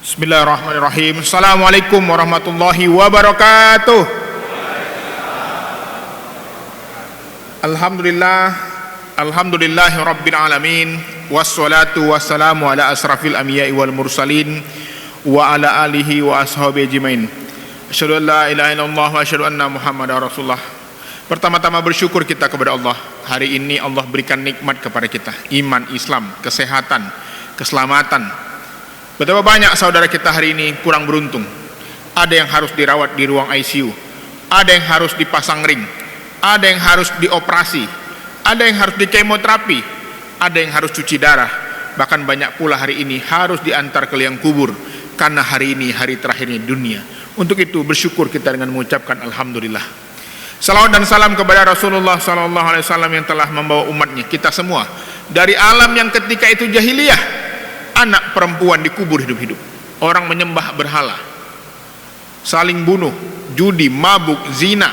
Bismillahirrahmanirrahim. Assalamualaikum warahmatullahi wabarakatuh. Alhamdulillahi rabbil alamin. Wassalatu wassalamu ala asrafil anbiya'i wal mursalin wa ala alihi wa ashabihi ajmain. Asyhadu an la ilaha illallah wa asyhadu anna Muhammadar Rasulullah. Pertama-tama bersyukur kita kepada Allah. Hari ini Allah berikan nikmat kepada kita, iman, Islam, kesehatan, keselamatan. Betapa banyak saudara kita hari ini kurang beruntung. Ada yang harus dirawat di ruang ICU, ada yang harus dipasang ring, ada yang harus dioperasi, ada yang harus di kemoterapi, ada yang harus cuci darah. Bahkan banyak pula hari ini harus diantar ke liang kubur, karena hari ini hari terakhirnya dunia. Untuk itu bersyukur kita dengan mengucapkan alhamdulillah. Salawat dan salam kepada Rasulullah SAW yang telah membawa umatnya, kita semua, dari alam yang ketika itu jahiliyah. Anak perempuan dikubur hidup-hidup, orang menyembah berhala, saling bunuh, judi, mabuk, zina,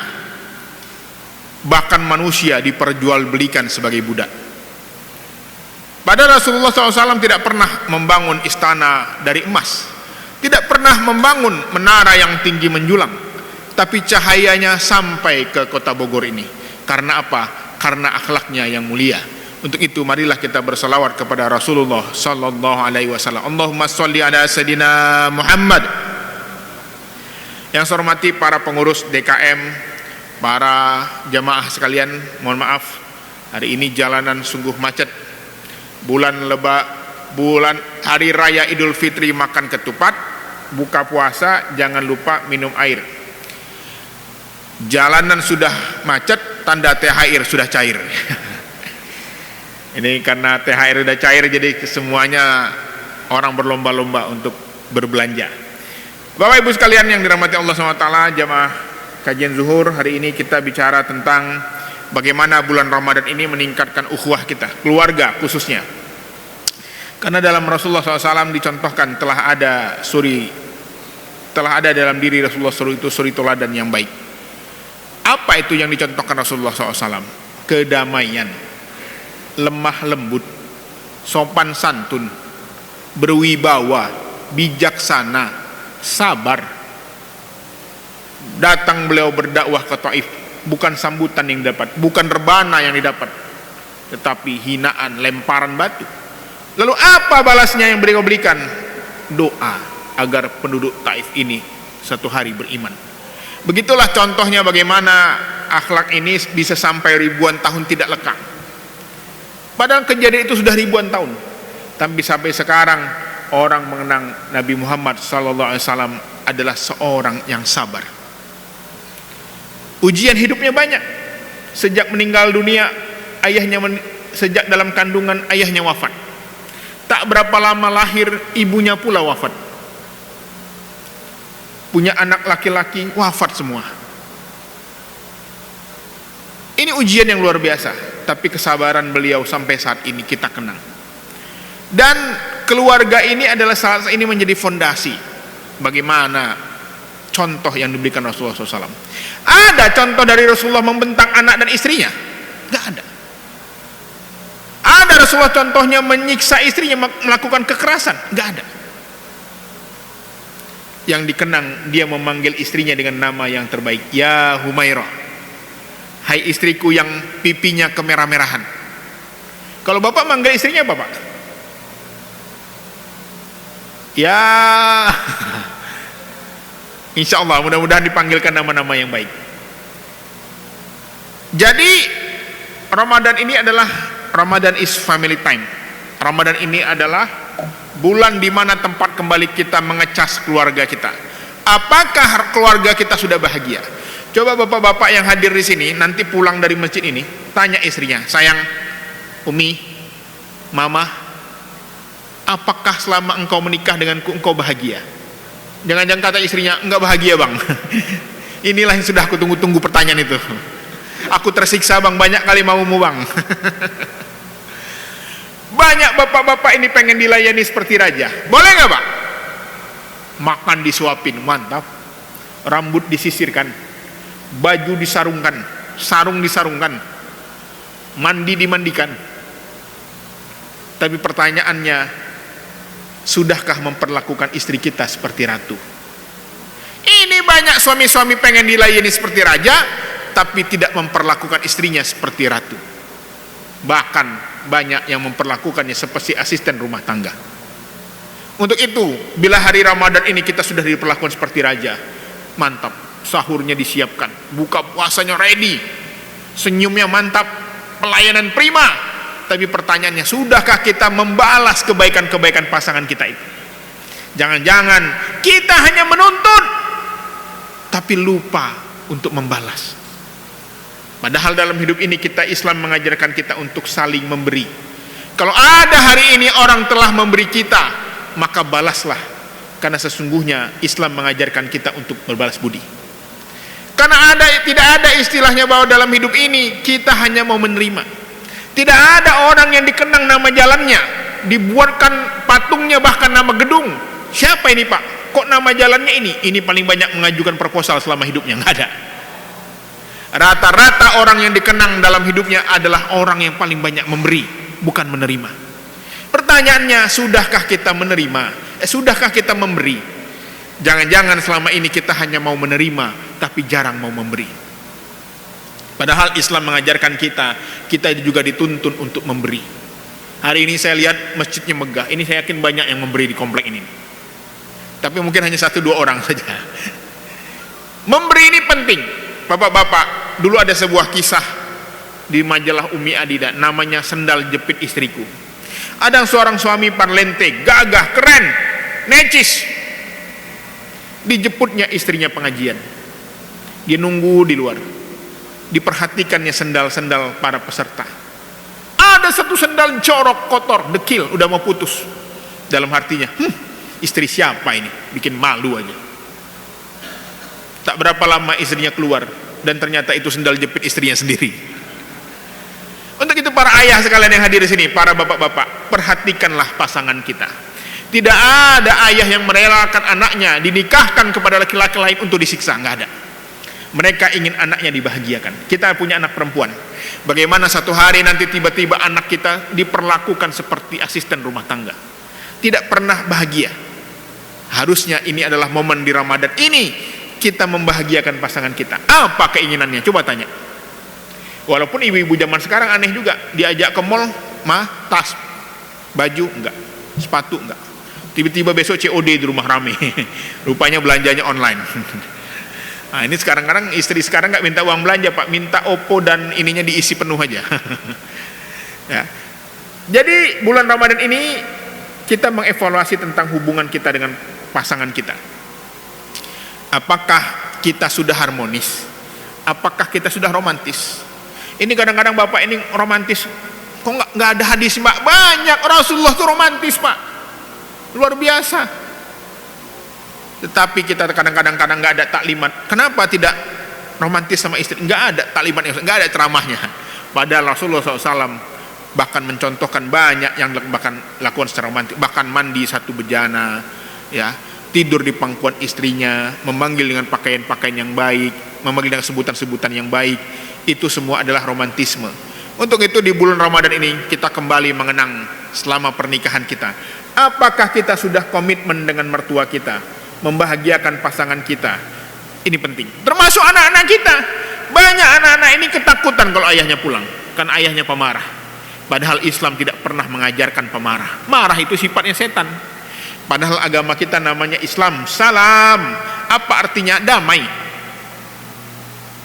bahkan manusia diperjualbelikan sebagai budak. Padahal Rasulullah SAW tidak pernah membangun istana dari emas, tidak pernah membangun menara yang tinggi menjulang, tapi cahayanya sampai ke kota Bogor ini. Karena apa? Karena akhlaknya yang mulia. Untuk itu marilah kita bersalawat kepada Rasulullah sallallahu alaihi wasallam. Allahumma sholli ala sayidina Muhammad. Yang saya hormati para pengurus DKM, para jamaah sekalian, mohon maaf hari ini jalanan sungguh macet. Bulan hari raya Idul Fitri makan ketupat, buka puasa jangan lupa minum air. Jalanan sudah macet, tanda THR sudah cair. Ini karena THR sudah cair, jadi semuanya orang berlomba-lomba untuk berbelanja. Bapak Ibu sekalian yang dirahmati Allah SWT, jamaah kajian zuhur, hari ini kita bicara tentang bagaimana bulan Ramadan ini meningkatkan ukhuwah kita, keluarga khususnya. Karena dalam Rasulullah SAW dicontohkan telah ada dalam diri Rasulullah SAW itu suri teladan yang baik. Apa itu yang dicontohkan Rasulullah SAW? Kedamaian, lemah lembut, sopan santun, berwibawa, bijaksana, sabar. Datang beliau berdakwah ke Taif, bukan sambutan yang dapat, bukan rebana yang didapat, tetapi hinaan, lemparan batu. Lalu apa balasnya yang beliau berikan? Doa agar penduduk Taif ini satu hari beriman. Begitulah contohnya bagaimana akhlak ini bisa sampai ribuan tahun tidak lekang. Padahal kejadian itu sudah ribuan tahun, tapi sampai sekarang orang mengenang Nabi Muhammad SAW adalah seorang yang sabar. Ujian hidupnya banyak. Sejak meninggal dunia, sejak dalam kandungan ayahnya wafat. Tak berapa lama lahir, ibunya pula wafat. Punya anak laki-laki, wafat semua. Ini ujian yang luar biasa, tapi kesabaran beliau sampai saat ini kita kenang. Dan keluarga ini adalah ini menjadi fondasi bagaimana contoh yang diberikan Rasulullah SAW. Ada contoh dari Rasulullah membentak anak dan istrinya? Tidak ada. Ada Rasulullah contohnya menyiksa istrinya, melakukan kekerasan? Tidak ada. Yang dikenang dia memanggil istrinya dengan nama yang terbaik, ya Humairah, hai istriku yang pipinya kemerah-merahan. Kalau bapak manggil istrinya apa pak? Ya insya Allah mudah-mudahan dipanggilkan nama-nama yang baik. Jadi Ramadan ini adalah Ramadan is family time. Ramadan ini adalah bulan di mana tempat kembali kita mengecas keluarga kita. Apakah keluarga kita sudah bahagia? Coba bapak-bapak yang hadir di sini nanti pulang dari masjid ini tanya istrinya, sayang, Umi, Mama, apakah selama engkau menikah denganku engkau bahagia? Jangan-jangan kata istrinya, enggak bahagia bang. Inilah yang sudah aku tunggu-tunggu pertanyaan itu. Aku tersiksa bang, banyak kali maumu bang. Banyak bapak-bapak ini pengen dilayani seperti raja. Boleh nggak pak? Makan disuapin, mantap. Rambut disisirkan, baju disarungkan, sarung disarungkan, mandi dimandikan. Tapi pertanyaannya, Sudahkah memperlakukan istri kita seperti ratu? Ini banyak suami-suami pengen dilayani seperti raja, tapi tidak memperlakukan istrinya seperti ratu. Bahkan banyak yang memperlakukannya seperti asisten rumah tangga. Untuk itu, bila hari Ramadan ini kita sudah diperlakukan seperti raja, mantap, sahurnya disiapkan, buka puasanya ready, senyumnya mantap, pelayanan prima. Tapi pertanyaannya, sudahkah kita membalas kebaikan-kebaikan pasangan kita itu? Jangan-jangan kita hanya menuntut, tapi lupa untuk membalas. Padahal dalam hidup ini Islam mengajarkan kita untuk saling memberi. Kalau ada hari ini orang telah memberi kita, maka balaslah. Karena sesungguhnya Islam mengajarkan kita untuk berbalas budi. Karena tidak ada istilahnya bahwa dalam hidup ini kita hanya mau menerima. Tidak ada orang yang dikenang nama jalannya, dibuatkan patungnya, bahkan nama gedung. Siapa ini Pak? Kok nama jalannya ini? Ini paling banyak mengajukan proposal selama hidupnya. Nggak ada. Rata-rata orang yang dikenang dalam hidupnya adalah orang yang paling banyak memberi, bukan menerima. Pertanyaannya, sudahkah kita menerima? Sudahkah kita memberi? Jangan-jangan selama ini kita hanya mau menerima, tapi jarang mau memberi. Padahal Islam mengajarkan kita juga dituntun untuk memberi. Hari ini saya lihat masjidnya megah. Ini saya yakin banyak yang memberi di komplek ini. Tapi mungkin hanya 1-2 orang saja. Memberi ini penting. Bapak-bapak, dulu ada sebuah kisah di majalah Umi Adida, namanya Sendal Jepit Istriku. Ada seorang suami parlente, gagah, keren, necis. Dijemputnya istrinya pengajian. Dia nunggu di luar. Diperhatikannya sendal-sendal para peserta. Ada satu sendal jorok, kotor, dekil, udah mau putus. Dalam hatinya, istri siapa ini? Bikin malu aja. Tak berapa lama istrinya keluar, dan ternyata itu sendal jepit istrinya sendiri. Untuk itu para ayah sekalian yang hadir di sini, para bapak-bapak, perhatikanlah pasangan kita. Tidak ada ayah yang merelakan anaknya dinikahkan kepada laki-laki lain untuk disiksa, nggak ada. Mereka ingin anaknya dibahagiakan. Kita punya anak perempuan. Bagaimana satu hari nanti tiba-tiba anak kita diperlakukan seperti asisten rumah tangga, tidak pernah bahagia. Harusnya ini adalah momen di Ramadan ini kita membahagiakan pasangan kita. Apa keinginannya? Coba tanya. Walaupun ibu-ibu zaman sekarang aneh juga, diajak ke mall, tas, baju enggak, sepatu enggak. Tiba-tiba besok COD di rumah rame. Rupanya belanjanya online. Nah, ini sekarang istri sekarang nggak minta uang belanja Pak, minta Oppo dan ininya diisi penuh aja. Ya. Jadi bulan Ramadan ini kita mengevaluasi tentang hubungan kita dengan pasangan kita. Apakah kita sudah harmonis? Apakah kita sudah romantis? Ini kadang-kadang Bapak ini romantis, kok nggak ada hadis Pak? Banyak, Rasulullah tuh romantis Pak, luar biasa. Tetapi kita kadang-kadang nggak ada taklimat. Kenapa tidak romantis sama istri? Nggak ada taklimat, nggak ada ceramahnya. Padahal Rasulullah SAW bahkan mencontohkan banyak yang bahkan lakukan secara romantis. Bahkan mandi satu bejana, ya, tidur di pangkuan istrinya, memanggil dengan pakaian-pakaian yang baik, memanggil dengan sebutan-sebutan yang baik. Itu semua adalah romantisme. Untuk itu di bulan Ramadan ini kita kembali mengenang selama pernikahan kita. Apakah kita sudah komitmen dengan mertua kita? Membahagiakan pasangan kita. Ini penting. Termasuk anak-anak kita. Banyak anak-anak ini ketakutan kalau ayahnya pulang, kan ayahnya pemarah. Padahal Islam tidak pernah mengajarkan pemarah. Marah itu sifatnya setan. Padahal agama kita namanya Islam. Salam. Apa artinya? Damai.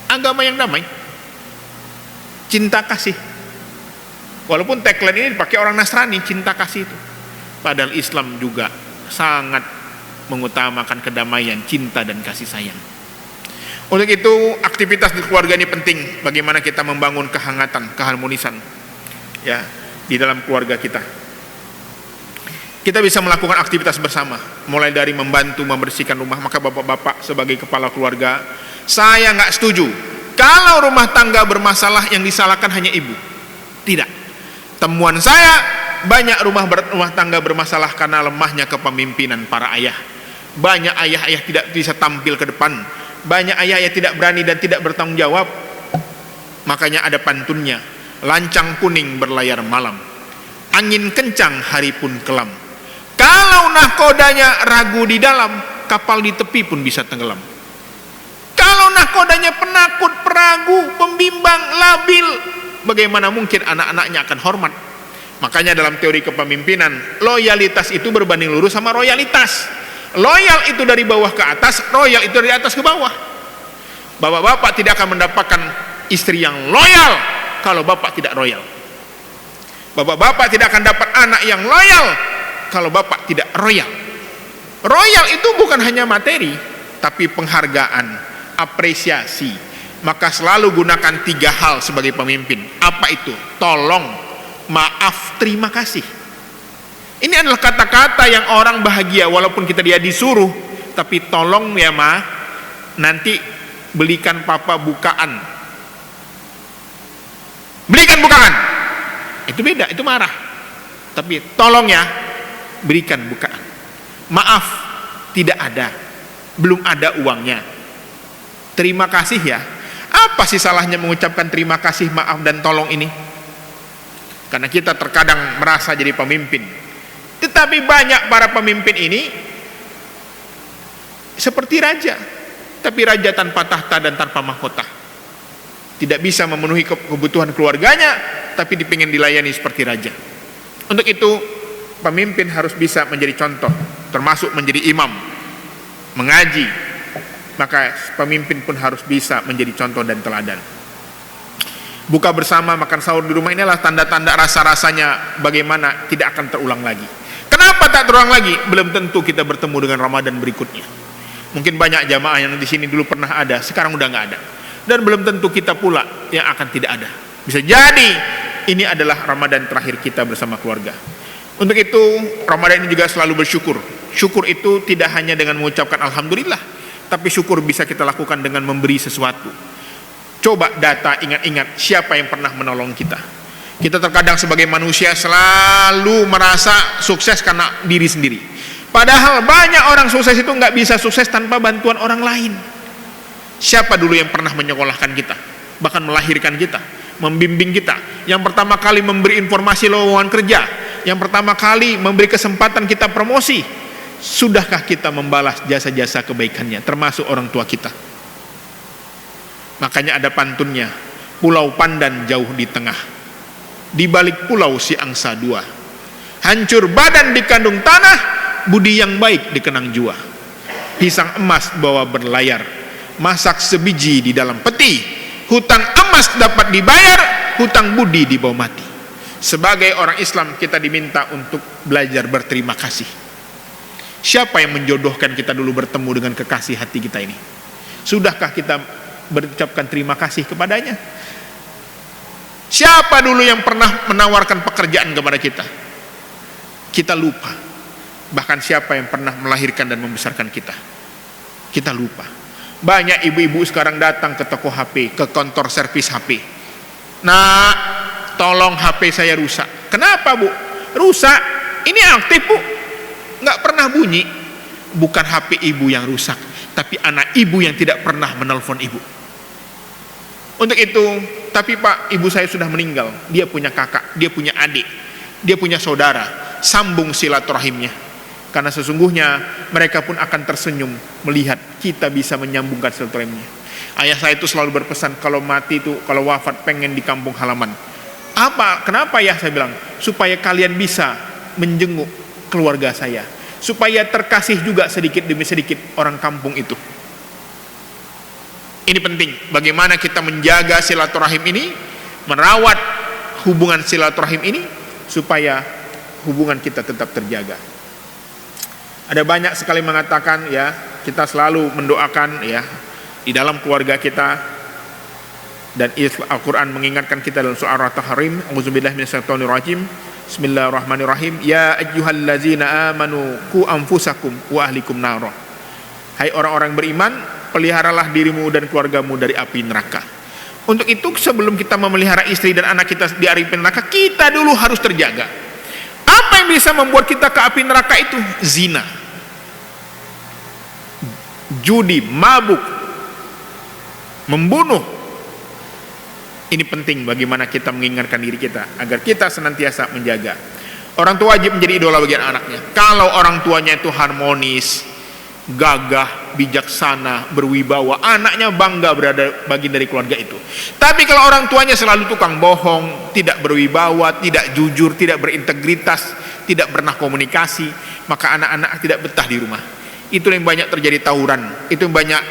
Agama yang damai. Cinta kasih. Walaupun tagline ini dipakai orang Nasrani, cinta kasih itu. Padahal Islam juga sangat mengutamakan kedamaian, cinta dan kasih sayang. Untuk itu aktivitas di keluarga ini penting. Bagaimana kita membangun kehangatan, keharmonisan, ya, di dalam keluarga kita. Kita bisa melakukan aktivitas bersama, mulai dari membantu membersihkan rumah. Maka bapak-bapak sebagai kepala keluarga, saya nggak setuju kalau rumah tangga bermasalah yang disalahkan hanya ibu. Tidak. Temuan saya, banyak rumah tangga bermasalah karena lemahnya kepemimpinan para ayah. Banyak ayah-ayah tidak bisa tampil ke depan. Banyak ayah-ayah tidak berani dan tidak bertanggung jawab. Makanya ada pantunnya, lancang kuning berlayar malam, angin kencang hari pun kelam. Kalau nahkodanya ragu di dalam, kapal di tepi pun bisa tenggelam. Kalau nahkodanya penakut, peragu, pembimbang, labil, bagaimana mungkin anak-anaknya akan hormat? Makanya dalam teori kepemimpinan, loyalitas itu berbanding lurus sama royalitas. Loyal itu dari bawah ke atas, royal itu dari atas ke bawah. Bapak-bapak tidak akan mendapatkan istri yang loyal kalau bapak tidak royal. Bapak-bapak tidak akan dapat anak yang loyal kalau bapak tidak royal. Royal itu bukan hanya materi, tapi penghargaan, apresiasi. Maka selalu gunakan 3 hal sebagai pemimpin. Apa itu? Tolong, maaf, terima kasih. Ini adalah kata-kata yang orang bahagia walaupun dia disuruh, tapi tolong ya ma, nanti belikan papa bukaan. Belikan bukaan. Itu beda, itu marah. Tapi tolong ya, berikan bukaan. Maaf, tidak ada. Belum ada uangnya. Terima kasih ya. Apa sih salahnya mengucapkan terima kasih, maaf dan tolong ini? Karena kita terkadang merasa jadi pemimpin. Tetapi banyak para pemimpin ini seperti raja, tapi raja tanpa tahta dan tanpa mahkota. Tidak bisa memenuhi kebutuhan keluarganya, tapi dipingin dilayani seperti raja. Untuk itu, pemimpin harus bisa menjadi contoh, termasuk menjadi imam, mengaji. Maka pemimpin pun harus bisa menjadi contoh dan teladan. Buka bersama, makan sahur di rumah, inilah tanda-tanda rasa-rasanya bagaimana tidak akan terulang lagi. Kenapa tak terulang lagi? Belum tentu kita bertemu dengan Ramadan berikutnya. Mungkin banyak jamaah yang di sini dulu pernah ada, sekarang udah nggak ada. Dan belum tentu kita pula yang akan tidak ada. Bisa jadi ini adalah Ramadan terakhir kita bersama keluarga. Untuk itu Ramadan ini juga selalu bersyukur. Syukur itu tidak hanya dengan mengucapkan alhamdulillah, tapi syukur bisa kita lakukan dengan memberi sesuatu. Coba data, ingat-ingat siapa yang pernah menolong kita. Kita terkadang sebagai manusia selalu merasa sukses karena diri sendiri. Padahal banyak orang sukses itu nggak bisa sukses tanpa bantuan orang lain. Siapa dulu yang pernah menyekolahkan kita, bahkan melahirkan kita, membimbing kita, yang pertama kali memberi informasi lowongan kerja, yang pertama kali memberi kesempatan kita promosi? Sudahkah kita membalas jasa-jasa kebaikannya, termasuk orang tua kita? Makanya ada pantunnya, pulau pandan jauh di tengah, di balik pulau si angsa dua. Hancur badan dikandung tanah, budi yang baik dikenang jua. Pisang emas bawa berlayar, masak sebiji di dalam peti. Hutang emas dapat dibayar, hutang budi dibawa mati. Sebagai orang Islam kita diminta untuk belajar berterima kasih. Siapa yang menjodohkan kita dulu bertemu dengan kekasih hati kita ini? Sudahkah kita berucapkan terima kasih kepadanya? Siapa dulu yang pernah menawarkan pekerjaan kepada kita? Kita lupa. Bahkan siapa yang pernah melahirkan dan membesarkan kita? Kita lupa. Banyak ibu-ibu sekarang datang ke toko HP, ke kantor servis HP. Nah, tolong HP saya rusak. Kenapa bu? Rusak? Ini aktif bu, nggak pernah bunyi. Bukan HP ibu yang rusak, tapi anak ibu yang tidak pernah menelpon ibu. Untuk itu, tapi pak, ibu saya sudah meninggal. Dia punya kakak, dia punya adik, dia punya saudara. Sambung silaturahimnya, karena sesungguhnya mereka pun akan tersenyum melihat kita bisa menyambungkan silaturahimnya. Ayah saya itu selalu berpesan, kalau mati itu, kalau wafat pengen di kampung halaman. Apa? Kenapa ya? Saya bilang, supaya kalian bisa menjenguk keluarga saya, supaya terkasih juga sedikit demi sedikit orang kampung itu. Ini penting, bagaimana kita menjaga silaturahim ini, merawat hubungan silaturahim ini, supaya hubungan kita tetap terjaga. Ada banyak sekali mengatakan ya, kita selalu mendoakan ya di dalam keluarga kita, dan Al-Quran mengingatkan kita dalam surah At-Tahrim, auzubillahi minasyaitonirrajim, bismillahirrahmanirrahim, ya ayyuhallazina amanu qu anfusakum wa ahlikum nara. Hai orang-orang beriman, peliharalah dirimu dan keluargamu dari api neraka. Untuk itu sebelum kita memelihara istri dan anak kita di api neraka, kita dulu harus terjaga. Apa yang bisa membuat kita ke api neraka itu? Zina, judi, mabuk, membunuh. Ini penting bagaimana kita mengingatkan diri kita agar kita senantiasa menjaga. Orang tua wajib menjadi idola bagi anaknya. Kalau orang tuanya itu harmonis, gagah, bijaksana, berwibawa, anaknya bangga berada bagian dari keluarga itu. Tapi kalau orang tuanya selalu tukang bohong, tidak berwibawa, tidak jujur, tidak berintegritas, tidak pernah komunikasi, maka anak-anak tidak betah di rumah. Itu yang banyak terjadi tawuran, itu yang banyak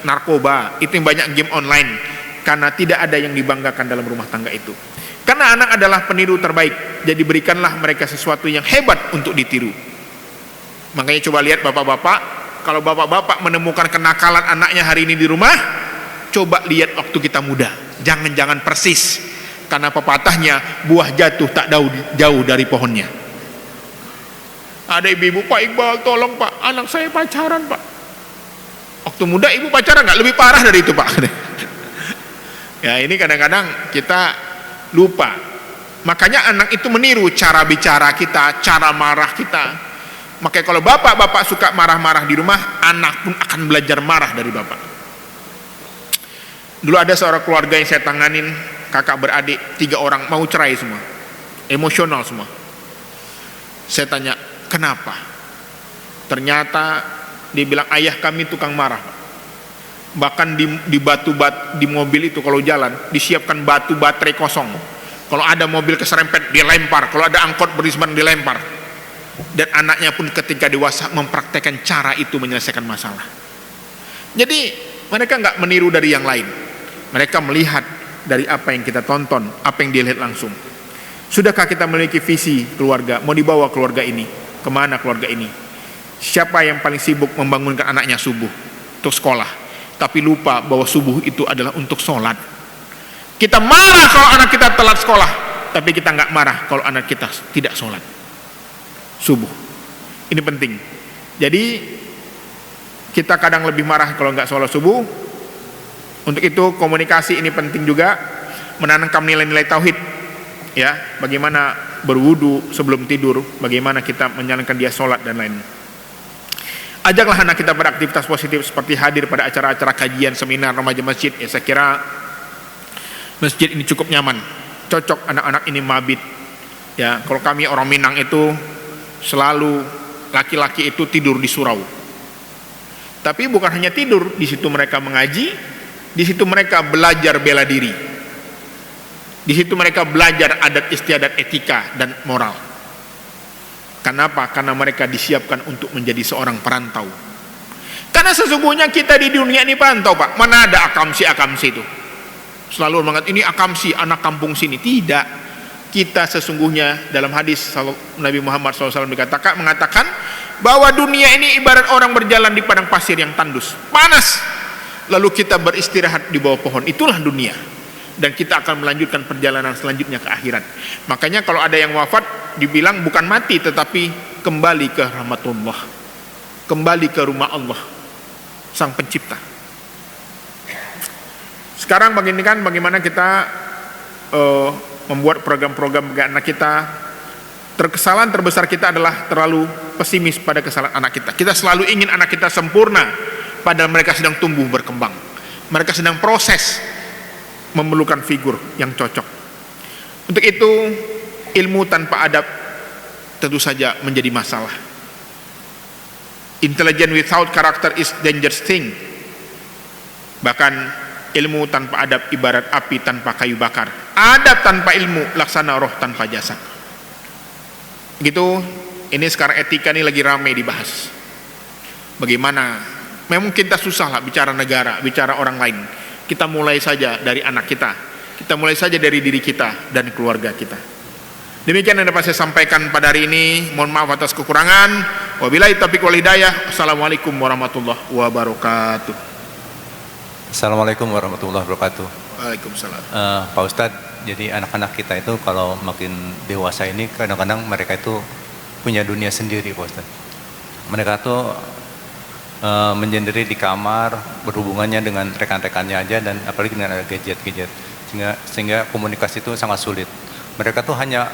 narkoba, itu yang banyak game online, karena tidak ada yang dibanggakan dalam rumah tangga itu. Karena anak adalah peniru terbaik, jadi berikanlah mereka sesuatu yang hebat untuk ditiru. Makanya coba lihat bapak-bapak, kalau bapak-bapak menemukan kenakalan anaknya hari ini di rumah, coba lihat waktu kita muda, jangan-jangan persis. Karena pepatahnya, buah jatuh tak jauh dari pohonnya. Ada ibu-ibu, Pak Iqbal tolong Pak, anak saya pacaran Pak. Waktu muda ibu pacaran nggak lebih parah dari itu Pak. Ya ini kadang-kadang kita lupa. Makanya anak itu meniru cara bicara kita, cara marah kita. Makanya kalau bapak-bapak suka marah-marah di rumah, anak pun akan belajar marah dari bapak. Dulu ada seorang keluarga yang saya tanganin, kakak beradik 3 orang mau cerai semua, emosional semua. Saya tanya kenapa? Ternyata dia bilang ayah kami tukang marah. Bahkan di di mobil itu kalau jalan disiapkan batu baterai kosong. Kalau ada mobil keserempet dilempar, kalau ada angkot berisban dilempar. Dan anaknya pun ketika dewasa mempraktekkan cara itu menyelesaikan masalah. Jadi mereka nggak meniru dari yang lain, mereka melihat dari apa yang kita tonton, apa yang dilihat langsung. Sudahkah kita memiliki visi keluarga? Mau dibawa keluarga ini kemana? Keluarga ini siapa yang paling sibuk membangunkan anaknya subuh untuk sekolah, tapi lupa bahwa subuh itu adalah untuk sholat. Kita marah kalau anak kita telat sekolah, tapi kita nggak marah kalau anak kita tidak sholat subuh. Ini penting. Jadi kita kadang lebih marah kalau nggak sholat subuh. Untuk itu komunikasi ini penting juga, menanamkan nilai-nilai tauhid. Ya, bagaimana berwudu sebelum tidur, bagaimana kita menjalankan dia sholat dan lain. Ajaklah anak kita beraktivitas positif seperti hadir pada acara-acara kajian, seminar, remaja masjid. Ya, saya kira masjid ini cukup nyaman, cocok anak-anak ini mabit. Ya, kalau kami orang Minang itu selalu laki-laki itu tidur di surau. Tapi bukan hanya tidur, di situ mereka mengaji, di situ mereka belajar bela diri. Di situ mereka belajar adat istiadat, etika dan moral. Kenapa? Karena mereka disiapkan untuk menjadi seorang perantau. Karena sesungguhnya kita di dunia ini perantau Pak. Mana ada akamsi itu selalu mengatakan ini akamsi, anak kampung sini. Tidak. Kita sesungguhnya dalam hadis Nabi Muhammad SAW mengatakan bahwa dunia ini ibarat orang berjalan di padang pasir yang tandus, panas, lalu kita beristirahat di bawah pohon. Itulah dunia. Dan kita akan melanjutkan perjalanan selanjutnya ke akhirat. Makanya kalau ada yang wafat dibilang bukan mati, tetapi kembali ke rahmatullah, kembali ke rumah Allah Sang Pencipta. Sekarang bagaimana kita membuat program-program bagi anak kita. Kesalahan terbesar kita adalah terlalu pesimis pada kesalahan anak kita. Kita selalu ingin anak kita sempurna, padahal mereka sedang tumbuh berkembang, mereka sedang proses memerlukan figur yang cocok. Untuk itu ilmu tanpa adab tentu saja menjadi masalah. Intelligence without character is dangerous thing. Bahkan ilmu tanpa adab ibarat api tanpa kayu bakar. Adab tanpa ilmu laksana roh tanpa jasad. Gitu. Ini sekarang etika ini lagi ramai dibahas. Bagaimana? Memang kita susah lah bicara negara, bicara orang lain. Kita mulai saja dari anak kita. Kita mulai saja dari diri kita dan keluarga kita. Demikian yang dapat saya sampaikan pada hari ini. Mohon maaf atas kekurangan. Wabillahi taufiq wal hidayah. Assalamualaikum warahmatullahi wabarakatuh. Assalamualaikum warahmatullahi wabarakatuh. Waalaikumsalam. Pak Ustadz, jadi anak-anak kita itu kalau makin dewasa ini kadang-kadang mereka itu punya dunia sendiri Pak Ustadz. Mereka tuh menyendiri di kamar, berhubungannya dengan rekan-rekannya aja, dan apalagi dengan ada gadget-gadget, sehingga komunikasi itu sangat sulit. Mereka tuh hanya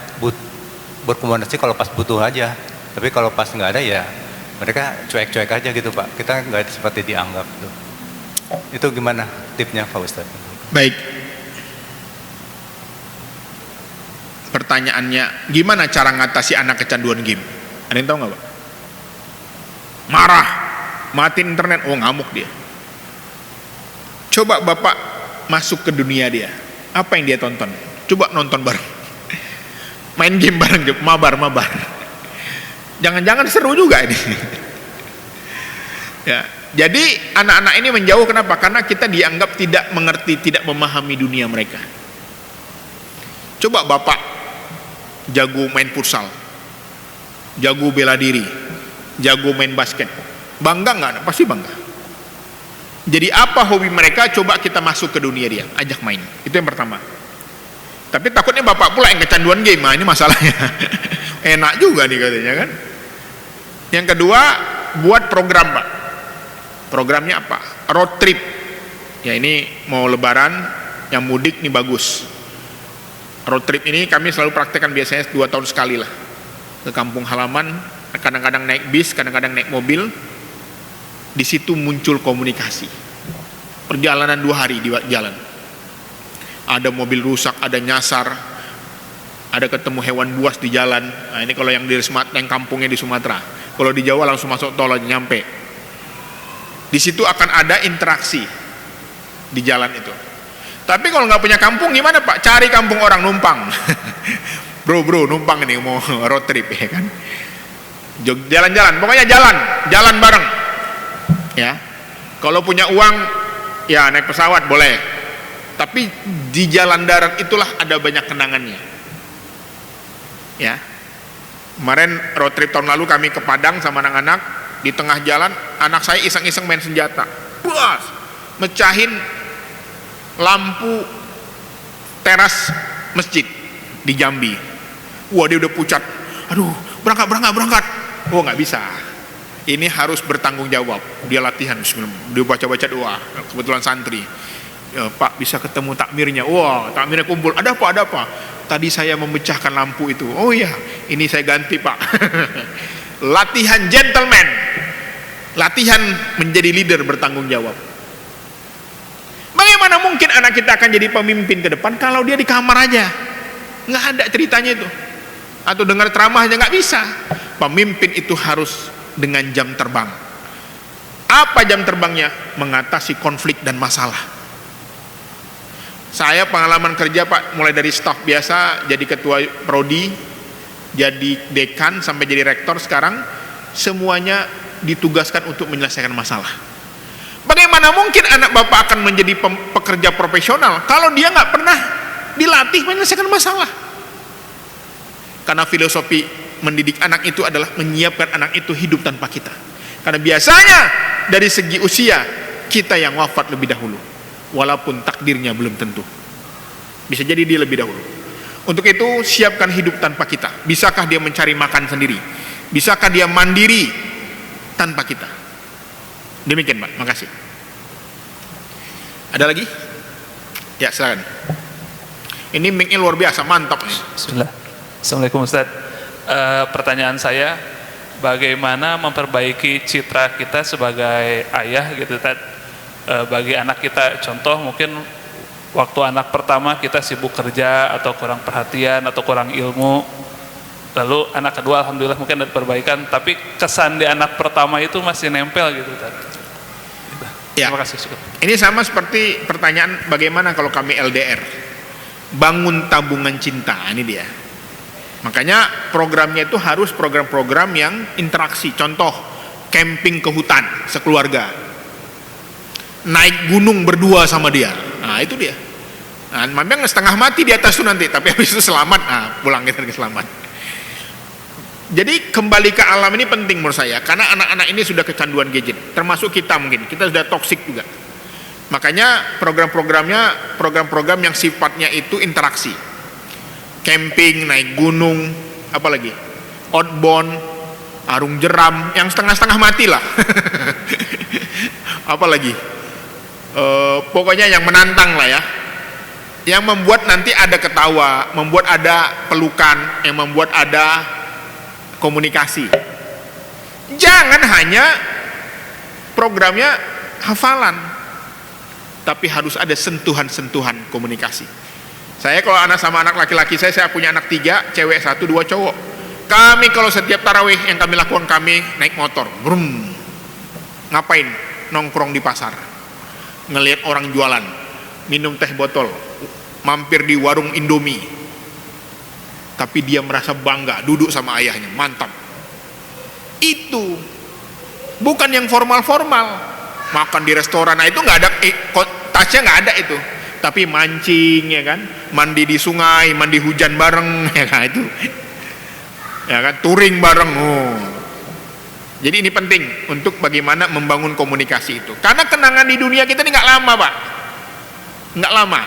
berkomunikasi kalau pas butuh aja, tapi kalau pas nggak ada ya mereka cuek-cuek aja gitu Pak. Kita nggak seperti dianggap gitu. Itu gimana tipnya Pak Ustadz? Baik. Pertanyaannya, gimana cara ngatasi anak kecanduan game? Ada yang tahu nggak Pak? Marah, matiin internet, oh ngamuk dia. Coba Bapak masuk ke dunia dia, apa yang dia tonton? Coba nonton bareng, main game bareng, mabar. Jangan-jangan seru juga ini. Ya, jadi anak-anak ini menjauh, kenapa? Karena kita dianggap tidak mengerti, tidak memahami dunia mereka. Coba Bapak jago main futsal, jago bela diri, jago main basket, bangga nggak? Pasti bangga. Jadi apa hobi mereka? Coba kita masuk ke dunia dia, ajak main. Itu yang pertama. Tapi takutnya Bapak pula yang kecanduan game, nah ini masalahnya. Enak juga nih katanya kan. Yang kedua, buat program Pak. Programnya apa? Road trip. Ya ini mau lebaran, yang mudik nih bagus. Road trip ini kami selalu praktekkan biasanya 2 tahun sekali lah. Ke kampung halaman, kadang-kadang naik bis, kadang-kadang naik mobil. Di situ muncul komunikasi. Perjalanan 2 hari di jalan. Ada mobil rusak, ada nyasar, ada ketemu hewan buas di jalan. Nah, ini kalau yang di yang kampungnya di Sumatera. Kalau di Jawa langsung masuk tol aja nyampe. Di situ akan ada interaksi di jalan itu. Tapi kalau nggak punya kampung gimana Pak? Cari kampung orang, numpang. bro numpang ini mau road trip ya kan. Jalan-jalan, pokoknya jalan bareng. Ya, kalau punya uang ya naik pesawat boleh. Tapi di jalan darat itulah ada banyak kenangannya. Ya, kemarin road trip tahun lalu kami ke Padang sama anak-anak. Di tengah jalan anak saya iseng-iseng main senjata, buas, mecahin lampu teras masjid di Jambi. Wah dia udah pucat, aduh berangkat. Oh nggak bisa, ini harus bertanggung jawab. Dia latihan, dia baca doa, kebetulan santri. Ya, Pak bisa ketemu takmirnya. Wah takmirnya kumpul, ada apa? Tadi saya memecahkan lampu itu. Oh iya, ini saya ganti Pak. Latihan gentleman, latihan menjadi leader bertanggung jawab. Bagaimana mungkin anak kita akan jadi pemimpin ke depan kalau dia di kamar aja, nggak ada ceritanya itu, atau dengar ceramahnya? Nggak bisa. Pemimpin itu harus dengan jam terbang. Apa jam terbangnya? Mengatasi konflik dan masalah. Saya pengalaman kerja Pak, mulai dari staf biasa jadi ketua prodi, jadi dekan sampai jadi rektor, sekarang semuanya ditugaskan untuk menyelesaikan masalah. Bagaimana mungkin anak Bapak akan menjadi pekerja profesional kalau dia nggak pernah dilatih menyelesaikan masalah? Karena filosofi mendidik anak itu adalah menyiapkan anak itu hidup tanpa kita. Karena biasanya dari segi usia kita yang wafat lebih dahulu, walaupun takdirnya belum tentu. Bisa jadi dia lebih dahulu. Untuk itu siapkan hidup tanpa kita. Bisakah dia mencari makan sendiri? Bisakah dia mandiri tanpa kita? Demikian Pak, makasih. Ada lagi? Ya silakan. Ini mic-nya luar biasa, mantap. Bismillah. Assalamualaikum Ustaz. Pertanyaan saya, bagaimana memperbaiki citra kita sebagai ayah gitu Ustaz, bagi anak kita? Contoh mungkin waktu anak pertama kita sibuk kerja atau kurang perhatian atau kurang ilmu, lalu anak kedua alhamdulillah mungkin ada perbaikan, tapi kesan di anak pertama itu masih nempel gitu Ustaz. Ya. Terima kasih. Ini sama seperti pertanyaan bagaimana kalau kami LDR, bangun tabungan cinta. Ini dia. Makanya programnya itu harus program-program yang interaksi. Contoh, camping ke hutan sekeluarga, naik gunung berdua sama dia. Nah itu dia. Nah, memang setengah mati di atas itu nanti, tapi habis itu selamat. Nah pulang kita selamat. Jadi kembali ke alam ini penting menurut saya, karena anak-anak ini sudah kecanduan gadget, termasuk kita mungkin, kita sudah toksik juga. Makanya program-programnya program-program yang sifatnya itu interaksi, camping, naik gunung, apalagi outbound, arung jeram, yang setengah-setengah mati lah. Apalagi pokoknya yang menantang lah ya, yang membuat nanti ada ketawa, membuat ada pelukan, yang membuat ada komunikasi. Jangan hanya programnya hafalan, tapi harus ada sentuhan-sentuhan komunikasi. Saya kalau anak sama anak laki-laki saya punya anak 3, cewek 1, 2 cowok. Kami kalau setiap tarawih yang kami lakukan, kami naik motor, brum. Ngapain? Nongkrong di pasar, ngelihat orang jualan, minum teh botol, mampir di warung Indomie. Tapi dia merasa bangga duduk sama ayahnya, mantap. Itu bukan yang formal-formal, makan di restoran. Nah itu nggak ada, tasnya nggak ada itu. Tapi mancing, ya kan, mandi di sungai, mandi hujan bareng, ya kan, itu, ya kan, touring bareng. Oh. Jadi ini penting untuk bagaimana membangun komunikasi itu. Karena kenangan di dunia kita ini nggak lama, Pak, nggak lama.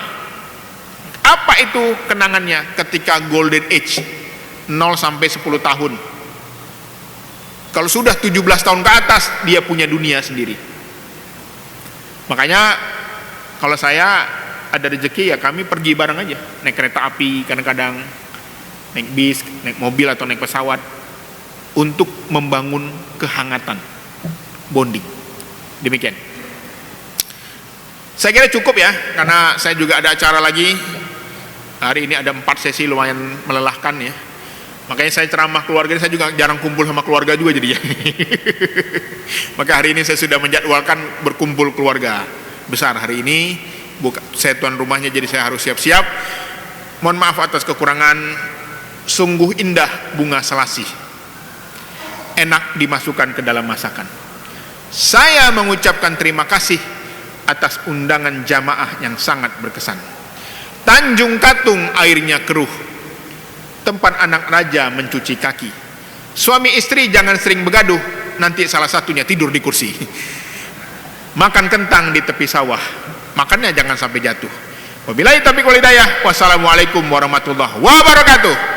Apa itu kenangannya? Ketika golden age, 0 sampai 10 tahun. Kalau sudah 17 tahun ke atas, dia punya dunia sendiri. Makanya kalau saya ada rezeki, ya kami pergi bareng aja, naik kereta api, kadang-kadang naik bis, naik mobil atau naik pesawat, untuk membangun kehangatan, bonding. Demikian. Saya kira cukup ya, karena saya juga ada acara lagi. Hari ini ada 4 sesi lumayan melelahkan ya. Makanya saya ceramah keluarga, saya juga jarang kumpul sama keluarga juga jadinya. Maka hari ini saya sudah menjadwalkan berkumpul keluarga besar hari ini. Saya tuan rumahnya, jadi saya harus siap-siap. Mohon maaf atas kekurangan. Sungguh indah bunga selasih, enak dimasukkan ke dalam masakan. Saya mengucapkan terima kasih atas undangan jamaah yang sangat berkesan. Tanjung Katung airnya keruh, tempat anak raja mencuci kaki. Suami istri jangan sering begaduh, nanti salah satunya tidur di kursi. Makan kentang di tepi sawah, makannya jangan sampai jatuh. Wabillahi taufiq wal hidayah. Wassalamualaikum warahmatullahi wabarakatuh.